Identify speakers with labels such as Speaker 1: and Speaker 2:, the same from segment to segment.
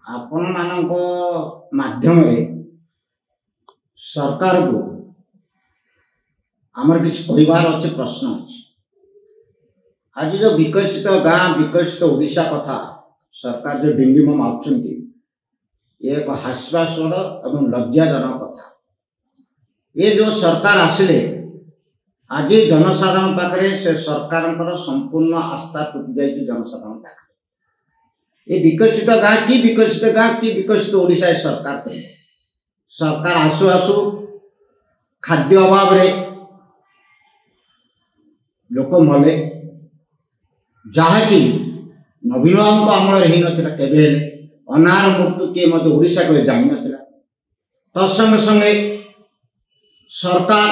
Speaker 1: आपण मानक माध्यम सरकार को आमर किसी कहबार अच्छे प्रश्न अच्छे। आज जो विकसित गाँ विकसित ओडिशा कथा सरकार जो डिंडीम मार्चंती ये एक हास्यास्पद एवं लज्जाजनक कथा। ये जो सरकार आसिले आज जनसाधारण पाखे से सरकार संपूर्ण आस्था टूटी जाइए। जनसाधारण पाखे ये विकसित गाँ की विकसित ओडिशा सरकार थे। सरकार आसु आसु खाद्य अभाव रे लोक मले जहाँकि नवीन बाबू अमल हो केवे अनार मृत्यु किए ओडिशा को जान ना। तत्संगे संगे सरकार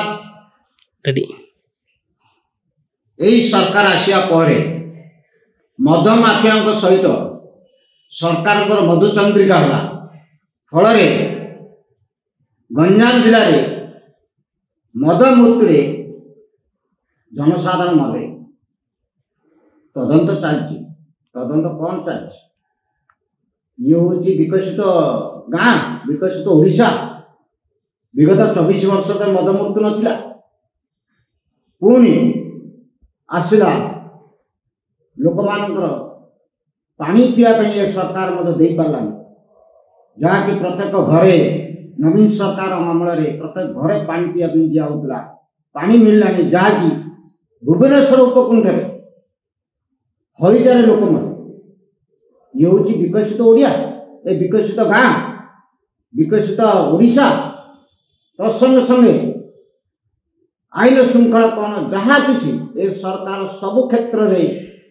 Speaker 1: यही सरकार आसिया परे मद माफिया सहित सरकार मधुचंद्रिका होला फल गंजाम जिले में मद मृत्यु जनसाधारण मरे तदंत चलती। तदंत कौन चलती ये हूँ विकसित गाँ विकसित ओडिशा। विगत 24 वर्ष तक मद मृत्यु नाला पुणी आसला लोक मानकर पानी पीवाई सरकार मत दे पारानी जहाँकि प्रत्येक घरे नवीन सरकार अमल प्रत्येक घरे पानी पीवाई दिया पानी मिललानी जहाँकि भुवनेश्वर उपकूल हईजार लोक मत ये हूँ विकसित ओडिया ए विकसित गाँ विकसित ओडिशा। तत्संगे संगे आईन श्रृंखला कौन जहाँ कि सरकार सबु क्षेत्र में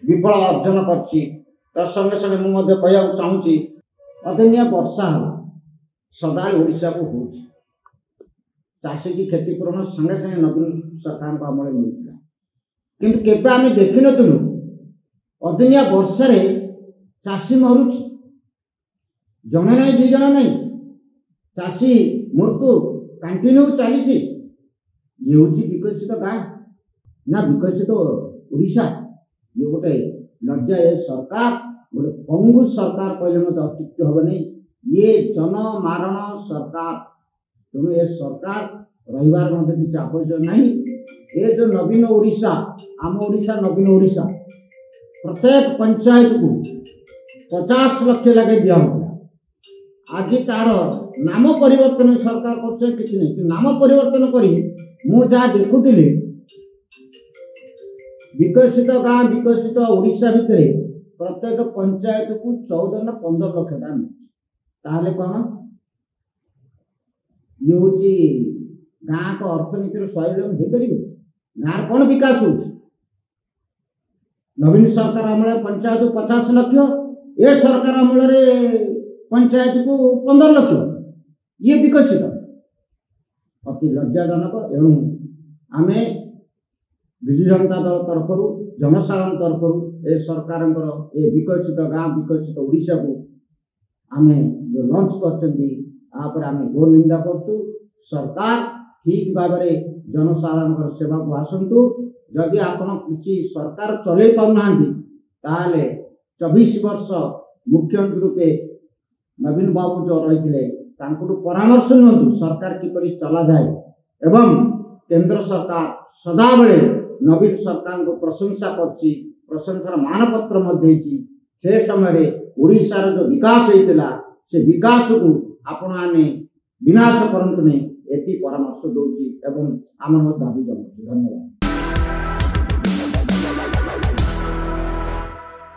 Speaker 1: विफल अर्जन कर। तत्संगे संगे मुझे कह चाहूँगी अदिनिया वर्षा है सदा ओडिशा को हो चाषी की क्षतिपूरण संगे संगे नवीन सरकार को अमल मिलता किंतु केबे आम देखी नुलु अदिनिया वर्षा चाषी मरुच जड़े ना दी जन ना चाषी मृत्यु कंटिन्यू चली। ये हूँ विकसित गाँ ना विकसित ओडिशा। ये गोटे लज्जा ये सरकार गोटे पंगु सरकार कहले मत अत्युक्ति हम नहीं। ये जनमारण सरकार तेणु ये सरकार रहीबार किसी आवश्यक नहीं। ये जो नवीन ओडिशा आम ओडिशा नवीन ओडिशा प्रत्येक पंचायत को 50 लाख लगे दिया आज तार नाम परिवर्तन सरकार कर किसी नहीं नाम परिवर्तन करी मु जहाँ देखुली विकसित गाँ विकसित ओडिशा भितर प्रत्येक पंचायत को 14 ना 15 लाख टका ताहले कौन ये हूँ गाँ को अर्थनीतिर सहयोग गाँव कौन विकास हो। नवीन सरकार अमल पंचायत को 50 लाख ये सरकार अमल पंचायत को 15 लाख ये विकसित अति लज्जाजनक। एणु आम विजु जनता दल तरफ जनसाधारण तरफ ए सरकार ए विकसित गाँ विकसित ओडिशा को आम जो लंच कर आम घोर निंदा कर। सरकार ठीक भाव में जनसाधारण सेवा को आसतु। जदि आपण किसी सरकार चल पाना 24 वर्ष मुख्यमंत्री रूपे नवीन बाबू जो रही परामर्श नियंतु सरकार किपरि चला जाए एवं केंद्र सरकार सदाबले नवीन सरकार को प्रशंसा प्रशंसार मानपत्र से समय ओडिशार जो विकास होता से विकास को आपण आने विनाश करंतु नहीं एति परामर्श दूसरी एवं आम दाबी जमाऊँ। धन्यवाद।